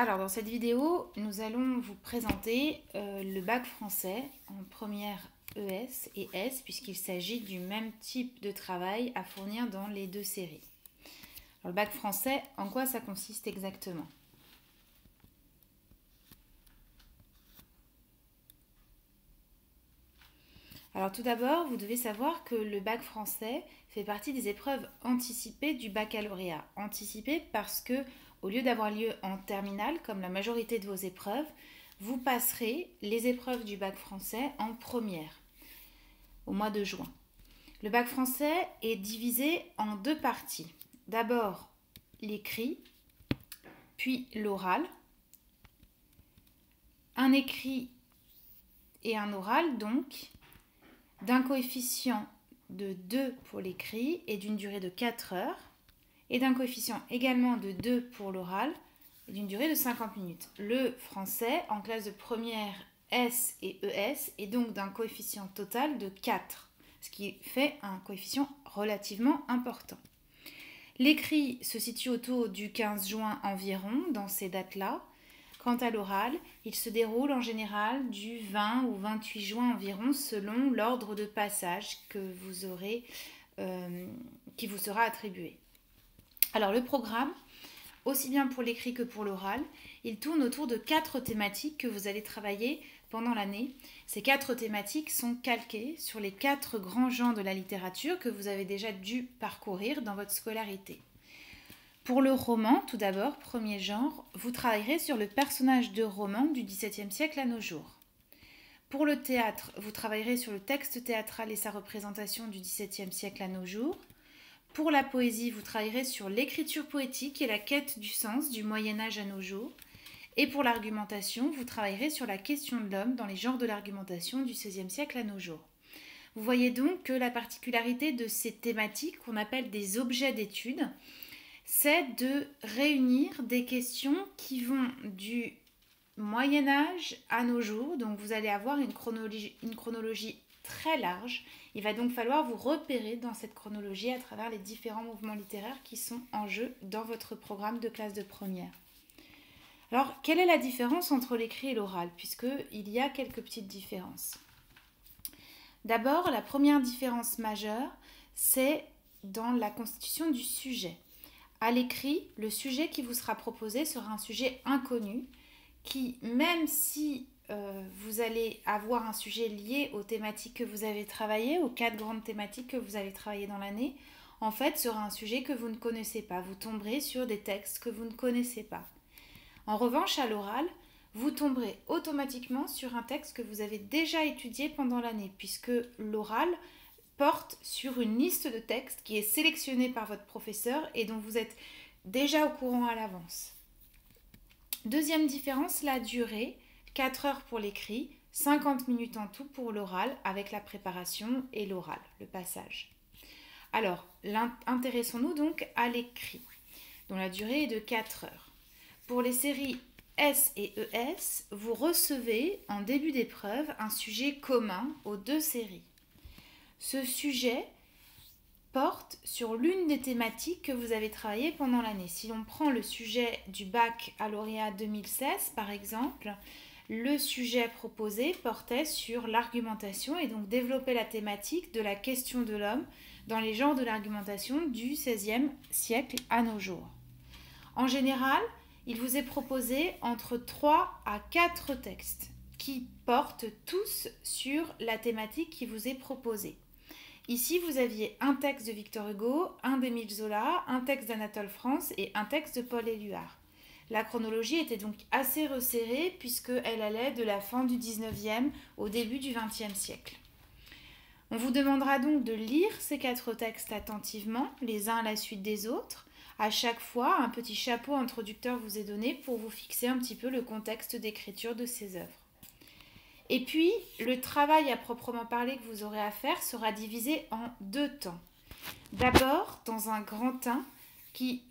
Alors, dans cette vidéo, nous allons vous présenter le bac français en première ES et S, puisqu'il s'agit du même type de travail à fournir dans les deux séries. Alors, le bac français, en quoi ça consiste exactement ? Alors tout d'abord, vous devez savoir que le bac français fait partie des épreuves anticipées du baccalauréat. Anticipées parce que, au lieu d'avoir lieu en terminale, comme la majorité de vos épreuves, vous passerez les épreuves du bac français en première, au mois de juin. Le bac français est divisé en deux parties. D'abord l'écrit, puis l'oral. Un écrit et un oral donc, d'un coefficient de 2 pour l'écrit et d'une durée de 4 heures, et d'un coefficient également de 2 pour l'oral et d'une durée de 50 minutes. Le français en classe de première S et ES est donc d'un coefficient total de 4, ce qui fait un coefficient relativement important. L'écrit se situe autour du 15 juin environ, dans ces dates-là. Quant à l'oral, il se déroule en général du 20 ou 28 juin environ selon l'ordre de passage qui vous sera attribué. Alors le programme, aussi bien pour l'écrit que pour l'oral, il tourne autour de 4 thématiques que vous allez travailler pendant l'année. Ces 4 thématiques sont calquées sur les 4 grands genres de la littérature que vous avez déjà dû parcourir dans votre scolarité. Pour le roman, tout d'abord, premier genre, vous travaillerez sur le personnage de roman du XVIIe siècle à nos jours. Pour le théâtre, vous travaillerez sur le texte théâtral et sa représentation du XVIIe siècle à nos jours. Pour la poésie, vous travaillerez sur l'écriture poétique et la quête du sens du Moyen-Âge à nos jours. Et pour l'argumentation, vous travaillerez sur la question de l'homme dans les genres de l'argumentation du XVIe siècle à nos jours. Vous voyez donc que la particularité de ces thématiques, qu'on appelle des objets d'étude, c'est de réunir des questions qui vont du Moyen-Âge à nos jours. Donc vous allez avoir une chronologie très large. Il va donc falloir vous repérer dans cette chronologie à travers les différents mouvements littéraires qui sont en jeu dans votre programme de classe de première. Alors, quelle est la différence entre l'écrit et l'oral, puisqu'il y a quelques petites différences. D'abord, la première différence majeure, c'est dans la constitution du sujet. À l'écrit, le sujet qui vous sera proposé sera un sujet inconnu qui, même si vous allez avoir un sujet lié aux thématiques que vous avez travaillées, aux 4 grandes thématiques que vous avez travaillées dans l'année, en fait, sera un sujet que vous ne connaissez pas. Vous tomberez sur des textes que vous ne connaissez pas. En revanche, à l'oral, vous tomberez automatiquement sur un texte que vous avez déjà étudié pendant l'année, puisque l'oral porte sur une liste de textes qui est sélectionnée par votre professeur et dont vous êtes déjà au courant à l'avance. Deuxième différence, la durée, 4 heures pour l'écrit, 50 minutes en tout pour l'oral avec la préparation et l'oral, le passage. Alors, intéressons-nous donc à l'écrit, dont la durée est de 4 heures. Pour les séries S et ES, vous recevez en début d'épreuve un sujet commun aux deux séries. Ce sujet porte sur l'une des thématiques que vous avez travaillées pendant l'année. Si l'on prend le sujet du baccalauréat 2016, par exemple, le sujet proposé portait sur l'argumentation et donc développait la thématique de la question de l'homme dans les genres de l'argumentation du XVIe siècle à nos jours. En général, il vous est proposé entre 3 à 4 textes qui portent tous sur la thématique qui vous est proposée. Ici, vous aviez un texte de Victor Hugo, un d'Émile Zola, un texte d'Anatole France et un texte de Paul Éluard. La chronologie était donc assez resserrée puisqu'elle allait de la fin du 19e au début du 20e siècle. On vous demandera donc de lire ces 4 textes attentivement, les uns à la suite des autres. À chaque fois, un petit chapeau introducteur vous est donné pour vous fixer un petit peu le contexte d'écriture de ces œuvres. Et puis, le travail à proprement parler que vous aurez à faire sera divisé en 2 temps. D'abord, dans un grand 1 qui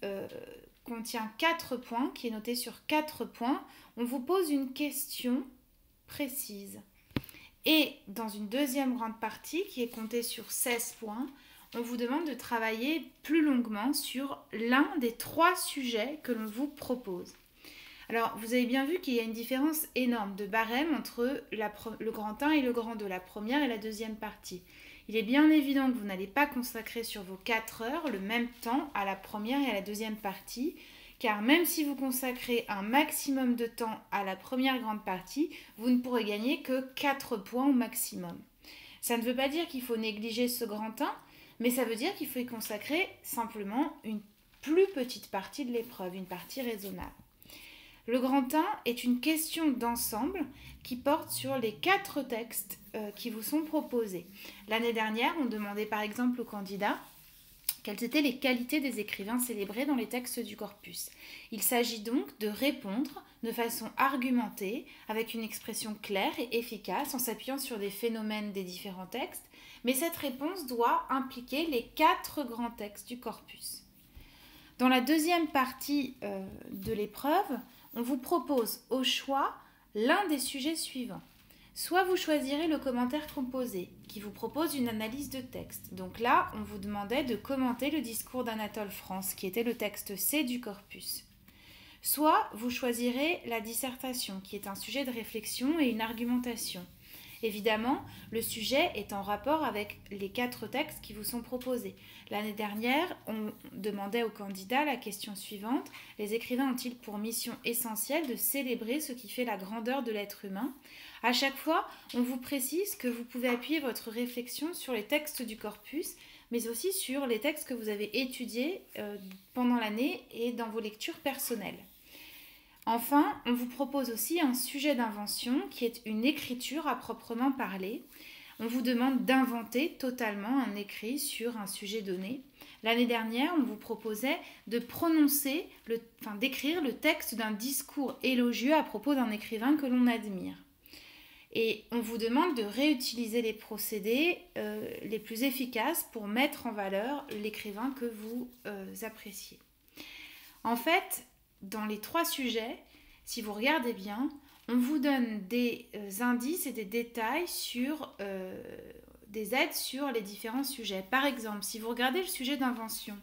contient 4 points, qui est noté sur 4 points, on vous pose une question précise. Et dans une deuxième grande partie, qui est comptée sur 16 points, on vous demande de travailler plus longuement sur l'un des 3 sujets que l'on vous propose. Alors, vous avez bien vu qu'il y a une différence énorme de barème entre le grand 1 et le grand 2, la première et la deuxième partie. Il est bien évident que vous n'allez pas consacrer sur vos 4 heures le même temps à la première et à la deuxième partie, car même si vous consacrez un maximum de temps à la première grande partie, vous ne pourrez gagner que 4 points au maximum. Ça ne veut pas dire qu'il faut négliger ce grand 1, mais ça veut dire qu'il faut y consacrer simplement une plus petite partie de l'épreuve, une partie raisonnable. Le grand 1 est une question d'ensemble qui porte sur les 4 textes qui vous sont proposés. L'année dernière, on demandait par exemple aux candidats quelles étaient les qualités des écrivains célébrés dans les textes du corpus. Il s'agit donc de répondre de façon argumentée, avec une expression claire et efficace, en s'appuyant sur des phénomènes des différents textes, mais cette réponse doit impliquer les 4 grands textes du corpus. Dans la deuxième partie de l'épreuve, on vous propose au choix l'un des sujets suivants. Soit vous choisirez le commentaire composé, qui vous propose une analyse de texte. Donc là, on vous demandait de commenter le discours d'Anatole France, qui était le texte C du corpus. Soit vous choisirez la dissertation, qui est un sujet de réflexion et une argumentation. Évidemment, le sujet est en rapport avec les 4 textes qui vous sont proposés. L'année dernière, on demandait aux candidats la question suivante. Les écrivains ont-ils pour mission essentielle de célébrer ce qui fait la grandeur de l'être humain ? À chaque fois, on vous précise que vous pouvez appuyer votre réflexion sur les textes du corpus, mais aussi sur les textes que vous avez étudiés pendant l'année et dans vos lectures personnelles. Enfin, on vous propose aussi un sujet d'invention qui est une écriture à proprement parler. On vous demande d'inventer totalement un écrit sur un sujet donné. L'année dernière, on vous proposait de d'écrire le texte d'un discours élogieux à propos d'un écrivain que l'on admire. Et on vous demande de réutiliser les procédés les plus efficaces pour mettre en valeur l'écrivain que vous appréciez. En fait, dans les 3 sujets, si vous regardez bien, on vous donne des indices et des détails sur des aides sur les différents sujets. Par exemple, si vous regardez le sujet d'invention,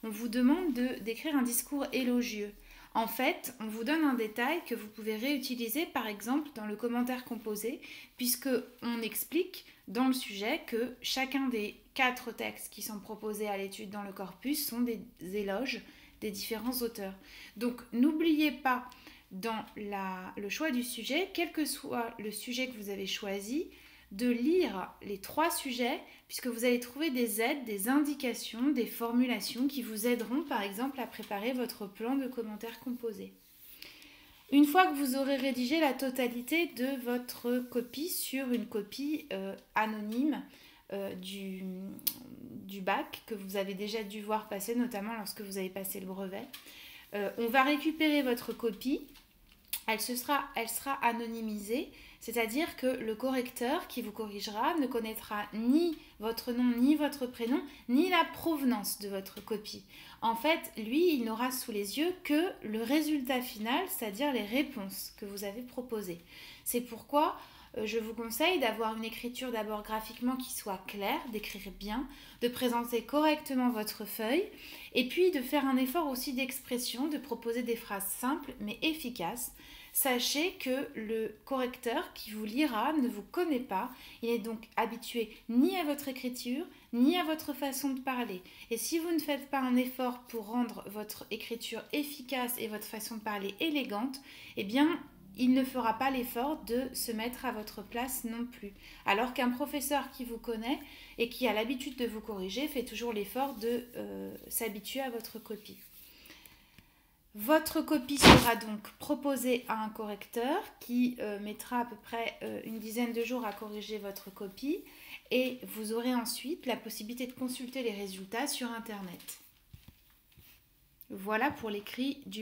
on vous demande d'écrire un discours élogieux. En fait, on vous donne un détail que vous pouvez réutiliser, par exemple, dans le commentaire composé, puisqu'on explique dans le sujet que chacun des 4 textes qui sont proposés à l'étude dans le corpus sont des éloges des différents auteurs. Donc, n'oubliez pas, dans le choix du sujet, quel que soit le sujet que vous avez choisi, de lire les 3 sujets, puisque vous allez trouver des aides, des indications, des formulations qui vous aideront, par exemple, à préparer votre plan de commentaires composés. Une fois que vous aurez rédigé la totalité de votre copie sur une copie anonyme du bac, que vous avez déjà dû voir passer, notamment lorsque vous avez passé le brevet, on va récupérer votre copie. Elle sera anonymisée, c'est-à-dire que le correcteur qui vous corrigera ne connaîtra ni votre nom, ni votre prénom, ni la provenance de votre copie. En fait, lui, il n'aura sous les yeux que le résultat final, c'est-à-dire les réponses que vous avez proposées. C'est pourquoi je vous conseille d'avoir une écriture d'abord graphiquement qui soit claire, d'écrire bien, de présenter correctement votre feuille, et puis de faire un effort aussi d'expression, de proposer des phrases simples mais efficaces. Sachez que le correcteur qui vous lira ne vous connaît pas, il n'est donc habitué ni à votre écriture, ni à votre façon de parler. Et si vous ne faites pas un effort pour rendre votre écriture efficace et votre façon de parler élégante, eh bien, il ne fera pas l'effort de se mettre à votre place non plus. Alors qu'un professeur qui vous connaît et qui a l'habitude de vous corriger fait toujours l'effort de s'habituer à votre copie. Votre copie sera donc proposée à un correcteur qui mettra à peu près une dizaine de jours à corriger votre copie et vous aurez ensuite la possibilité de consulter les résultats sur Internet. Voilà pour l'écrit du